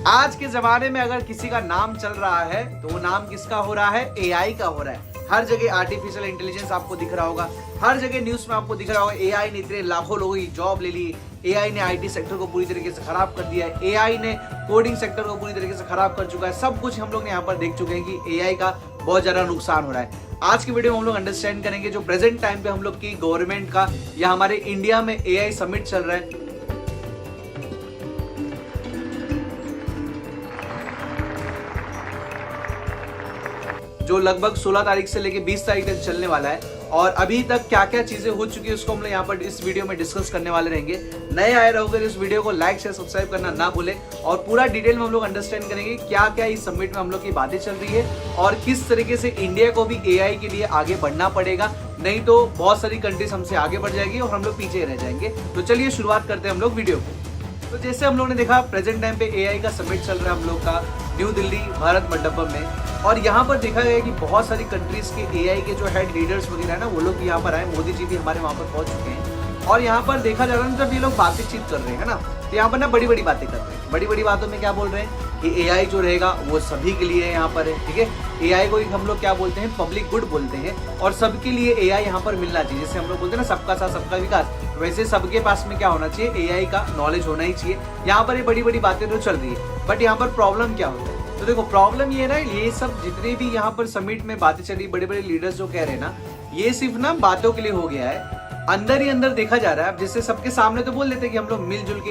आज के जमाने में अगर किसी का नाम चल रहा है तो वो नाम किसका हो रहा है? एआई का हो रहा है। हर जगह आर्टिफिशियल इंटेलिजेंस आपको दिख रहा होगा, हर जगह न्यूज में आपको दिख रहा होगा एआई ने इतने लाखों लोगों की जॉब ले ली, एआई ने आईटी सेक्टर को पूरी तरीके से खराब कर दिया है, एआई ने कोडिंग सेक्टर को पूरी तरीके से खराब कर चुका है। सब कुछ हम लोग यहाँ पर देख चुके हैं कि एआई का बहुत ज्यादा नुकसान हो रहा है। आज की वीडियो में हम लोग अंडरस्टैंड करेंगे जो प्रेजेंट टाइम पे हम लोग की गवर्नमेंट का या हमारे इंडिया में एआई समिट चल रहा है, जो लगभग 16 तारीख से लेके 20 तारीख तक चलने वाला है, और अभी तक क्या क्या चीजें हो चुकी है उसको हम लोग यहाँ पर इस वीडियो में डिस्कस करने वाले रहेंगे। नए आए रहोगे तो इस वीडियो को लाइक शेयर सब्सक्राइब करना ना भूले, और पूरा डिटेल में हम लोग अंडरस्टैंड करेंगे क्या क्या इस समिट में हम लोग की बातें चल रही है और किस तरीके से इंडिया को भी एआई के लिए आगे बढ़ना पड़ेगा, नहीं तो बहुत सारी कंट्रीज हमसे आगे बढ़ जाएगी और हम लोग पीछे रह जाएंगे। तो चलिए शुरुआत करते हैं हम लोग वीडियो को। तो जैसे हम लोग ने देखा प्रेजेंट टाइम पे एआई का समिट चल रहा है हम लोग का न्यू दिल्ली भारत मंडपम में, और यहाँ पर देखा गया कि बहुत सारी कंट्रीज के एआई के जो हेड लीडर्स वगैरह है ना, वो लोग यहाँ पर आए। मोदी जी भी हमारे वहाँ पर पहुंच चुके हैं, और यहाँ पर देखा जा रहा है जब ये लोग बातचीत कर रहे हैं ना, तो यहाँ पर ना बड़ी बड़ी बातें कर रहे हैं। बड़ी बड़ी बातों में क्या बोल रहे हैं कि एआई जो रहेगा वो सभी के लिए यहाँ पर है, ठीक है। एआई को हम लोग क्या बोलते हैं, पब्लिक गुड बोलते हैं, और सबके लिए एआई यहाँ पर मिलना चाहिए। जैसे हम लोग बोलते हैं ना सबका साथ सबका विकास, वैसे सबके पास में क्या होना चाहिए, एआई का नॉलेज होना ही चाहिए। यहाँ पर ये बड़ी बड़ी बातें तो चल रही है, बट यहाँ पर प्रॉब्लम क्या होता है? तो देखो प्रॉब्लम ये ना, ये सब जितने भी यहाँ पर समिट में बातें चली, बड़े बड़े लीडर्स जो कह रहे हैं ना, ये सिर्फ ना बातों के लिए हो गया है। अंदर ही अंदर देखा जा रहा है। अब जैसे सबके सामने तो बोल देते हैं कि हम लोग मिलजुल के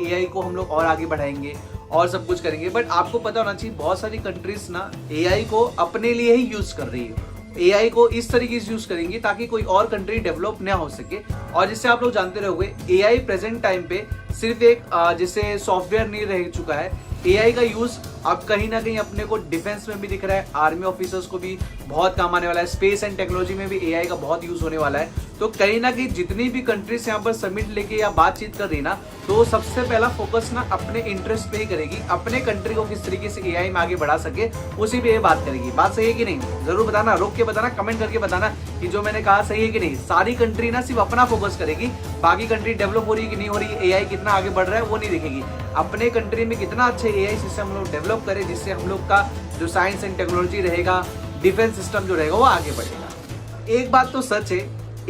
एआई को हम लोग और आगे बढ़ाएंगे और सब कुछ करेंगे, बट आपको पता होना चाहिए बहुत सारी कंट्रीज ना एआई को अपने लिए ही यूज कर रही है। एआई को इस तरीके से यूज करेंगे ताकि कोई और कंट्री डेवलप ना हो सके। और जिससे आप लोग जानते रहोगे एआई प्रेजेंट टाइम पे सिर्फ एक जैसे सॉफ्टवेयर नहीं रह चुका है, एआई का यूज अब कहीं ना कहीं अपने को डिफेंस में भी दिख रहा है, आर्मी ऑफिसर्स को भी बहुत काम आने वाला है, स्पेस एंड टेक्नोलॉजी में भी एआई का बहुत यूज होने वाला है। तो कहीं ना कहीं जितनी भी कंट्रीज यहाँ पर समिट लेके या बातचीत कर रही ना, तो सबसे पहला फोकस ना अपने इंटरेस्ट पे ही करेगी, अपने कंट्री को किस तरीके से एआई में आगे बढ़ा सके उसी पे ये बात करेगी। बात सही है कि नहीं? जरूर बताना, रोक के बताना, कमेंट करके बताना कि जो मैंने कहा सही है कि नहीं। सारी कंट्री ना सिर्फ अपना फोकस करेगी, बाकी कंट्री डेवलप हो रही है कि नहीं हो रही है, एआई कितना आगे बढ़ रहा है वो नहीं देखेगी। अपने कंट्री में कितना अच्छे एआई सिस्टम हम लोग डेवलप करें, जिससे हम लोग का जो साइंस एंड टेक्नोलॉजी रहेगा, डिफेंस सिस्टम जो रहेगा वो आगे बढ़ेगा। एक बात तो सच है,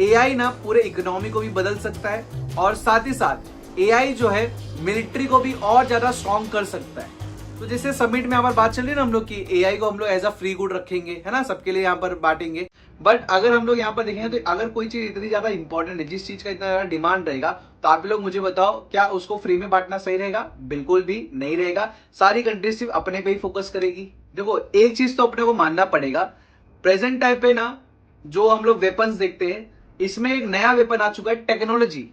एआई ना पूरे इकोनॉमी को भी बदल सकता है, और साथ ही साथ एआई जो है मिलिट्री को भी और ज्यादा स्ट्रॉन्ग कर सकता है। तो जैसे समिट में यहाँ पर बात चल रही है ना हम लोग की एआई को हम लोग एज अ फ्री गुड रखेंगे, है ना, सबके लिए यहाँ पर बांटेंगे। बट अगर हम लोग यहाँ पर देखेंगे तो अगर कोई चीज इतनी ज्यादा इंपॉर्टेंट है, जिस चीज का इतना ज्यादा डिमांड रहेगा, तो आप लोग मुझे बताओ क्या उसको फ्री में बांटना सही रहेगा? बिल्कुल भी नहीं रहेगा। सारी कंट्रीज सिर्फ अपने पे ही फोकस करेगी। देखो एक चीज तो अपने को मानना पड़ेगा, प्रेजेंट टाइम पे ना जो हम लोग वेपन्स देखते हैं, इसमें एक नया वेपन आ चुका है, टेक्नोलॉजी।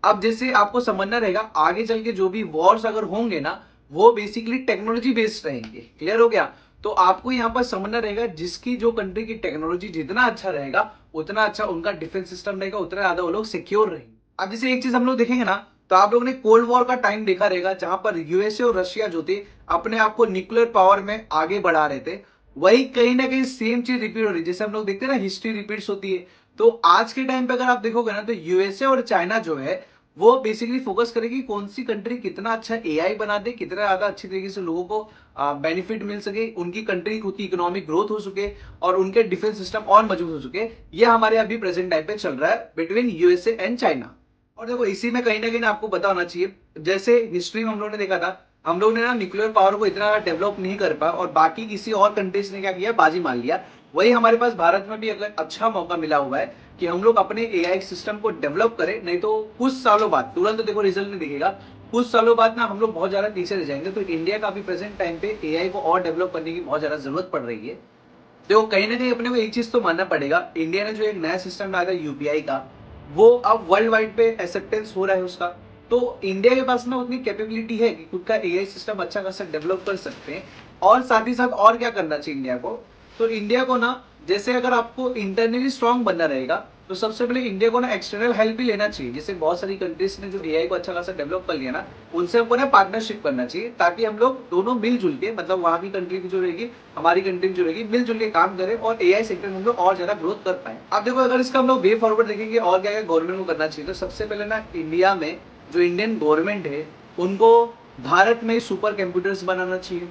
अब जैसे आपको समझना रहेगा आगे चल के जो भी वॉर्स अगर होंगे ना, वो बेसिकली टेक्नोलॉजी बेस्ड रहेंगे। क्लियर हो गया? तो आपको यहाँ पर समझना रहेगा जिसकी जो कंट्री की टेक्नोलॉजी जितना अच्छा रहेगा, उतना अच्छा उनका डिफेंस सिस्टम रहेगा, उतना ज्यादा वो लोग सिक्योर रहेंगे। अब जैसे एक चीज हम लोग देखेंगे ना, तो आप लोगों ने कोल्ड वॉर का टाइम देखा रहेगा, जहां पर यूएसए और रशिया जो थे अपने आप को न्यूक्लियर पावर में आगे बढ़ा रहे थे। वही कहीं ना कहीं सेम चीज रिपीट हो रही है। जैसे हम लोग देखते हैं ना हिस्ट्री रिपीट्स होती है, तो आज के टाइम पे अगर आप देखोगे ना, तो यूएसए और चाइना जो है वो बेसिकली फोकस करेगी कौन सी कंट्री कितना अच्छा एआई बना दे, कितना ज्यादा अच्छी तरीके से लोगों को बेनिफिट मिल सके, उनकी कंट्री की इकोनॉमिक ग्रोथ हो सके और उनके डिफेंस सिस्टम और मजबूत हो सके। ये हमारे अभी प्रेजेंट टाइम पे चल रहा है बिटवीन यूएसए एंड चाइना। और देखो इसी में कहीं ना कहीं आपको पता होना चाहिए, जैसे हिस्ट्री में हम लोग ने देखा था, हम लोग ने ना न्यूक्लियर पावर को इतना डेवलप नहीं कर पाया, और बाकी किसी और कंट्रीज ने क्या किया, बाजी मार लिया। वही हमारे पास भारत में भी अगर अच्छा मौका मिला हुआ है कि हम लोग अपने एआई सिस्टम को डेवलप करें, नहीं तो कुछ सालों बाद, तुरंत तो देखो रिजल्ट नहीं दिखेगा, कुछ सालों बाद ना हम लोग बहुत ज्यादा पीछे रह जाएंगे। तो इंडिया का भी प्रेजेंट टाइम पे एआई को और डेवलप करने की बहुत ज्यादा जरूरत पड़ रही है। देखो कहीं ना कहीं अपने को एक चीज तो मानना पड़ेगा, इंडिया ने जो एक नया सिस्टम लाया था यूपीआई का, वो अब वर्ल्ड वाइड पे एक्सेप्टेंस हो रहा है उसका। तो इंडिया के पास ना उतनी कैपेबिलिटी है कि खुद का एआई सिस्टम अच्छा खासा डेवलप कर सकते हैं। और साथ ही साथ और क्या करना चाहिए इंडिया को, तो इंडिया को ना जैसे अगर आपको इंटरनली स्ट्रांग बनना रहेगा, तो सबसे पहले इंडिया को ना एक्सटर्नल हेल्प भी लेना चाहिए। जैसे बहुत सारी कंट्रीज ने जो एआई को अच्छा खासा डेवलप कर लिया ना, उनसे हमको ना पार्टनरशिप करना चाहिए, ताकि हम लोग दोनों मिलजुल के, मतलब वहां की कंट्री की जो रहेगी, हमारी कंट्री जो रहेगी, मिलजुल के काम करें और एआई सेक्टर में हम लोग और ज्यादा ग्रोथ कर पाए। अब देखो अगर इसका हम लोग वे फॉरवर्ड देखेंगे और क्या क्या गवर्नमेंट को करना चाहिए, तो सबसे पहले ना इंडिया में जो इंडियन गवर्नमेंट है, उनको भारत में सुपर कंप्यूटर्स बनाना चाहिए,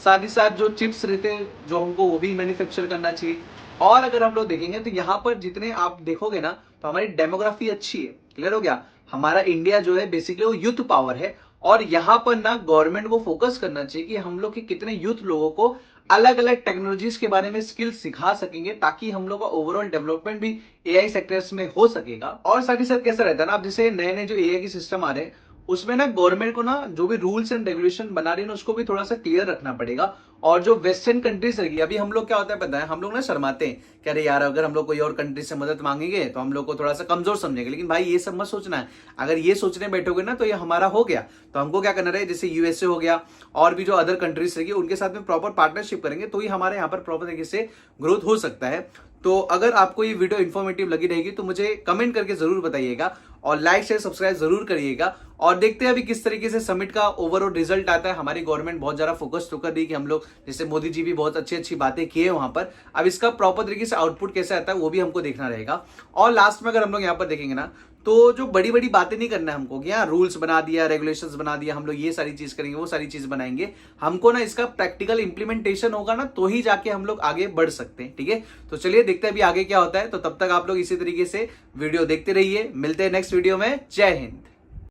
साथ ही साथ जो चिप्स रहते हैं जो हमको वो भी मैन्युफैक्चर करना चाहिए। और अगर हम लोग देखेंगे तो यहाँ पर जितने आप देखोगे ना तो हमारी डेमोग्राफी अच्छी है। क्लियर हो गया? हमारा इंडिया जो है बेसिकली वो यूथ पावर है, और यहाँ पर ना गवर्नमेंट को फोकस करना चाहिए कि हम लोग के कितने यूथ लोगों को अलग अलग टेक्नोलॉजीज के बारे में स्किल सिखा सकेंगे, ताकि हम लोग का ओवरऑल डेवलपमेंट भी एआई सेक्टर्स में हो सकेगा। और साथ ही साथ कैसा रहता है ना, अब जैसे नए नए जो एआई के सिस्टम आ रहे हैं उसमें ना गवर्नमेंट को ना जो भी रूल्स एंड रेगुलेशन बना रही है ना उसको भी थोड़ा सा क्लियर रखना पड़ेगा। और जो वेस्टर्न कंट्रीज रहेगी, अभी हम लोग क्या होता है पता है, हम लोग ना शर्माते हैं कि अरे यार अगर हम लोग कोई और कंट्री से मदद मांगेंगे तो हम लोग को थोड़ा सा कमजोर समझेंगे। लेकिन भाई ये सब मत सोचना है, अगर ये सोचने बैठोगे ना तो ये हमारा हो गया। तो हमको क्या करना है, जैसे यूएसए हो गया और भी जो अदर कंट्रीज रहेगी उनके साथ में प्रॉपर पार्टनरशिप करेंगे तो ही हमारे यहाँ पर प्रॉपर तरीके से ग्रोथ हो सकता है। तो अगर आपको ये वीडियो इन्फॉर्मेटिव लगी रहेगी तो मुझे कमेंट करके जरूर बताइएगा, और लाइक शेयर सब्सक्राइब जरूर करिएगा। और देखते हैं अभी किस तरीके से समिट का ओवरऑल रिजल्ट आता है। हमारी गवर्नमेंट बहुत ज्यादा फोकस तो कर रही है कि हम लोग, जैसे मोदी जी भी बहुत अच्छी अच्छी बातें किए वहां पर, अब इसका प्रॉपर तरीके से आउटपुट कैसे आता है वो भी हमको देखना रहेगा। और लास्ट में अगर हम लोग यहाँ पर देखेंगे ना तो जो बड़ी बड़ी बातें नहीं करना है हमको कि यहाँ रूल्स बना दिया, रेगुलेशंस बना दिया, हम लोग ये सारी चीज करेंगे वो सारी चीज बनाएंगे। हमको ना इसका प्रैक्टिकल इंप्लीमेंटेशन होगा ना तो ही जाके हम लोग आगे बढ़ सकते हैं। ठीक है, तो चलिए देखते हैं अभी आगे क्या होता है। तो तब तक आप लोग इसी तरीके से वीडियो देखते रहिए, मिलते हैं नेक्स्ट वीडियो में। जय हिंद।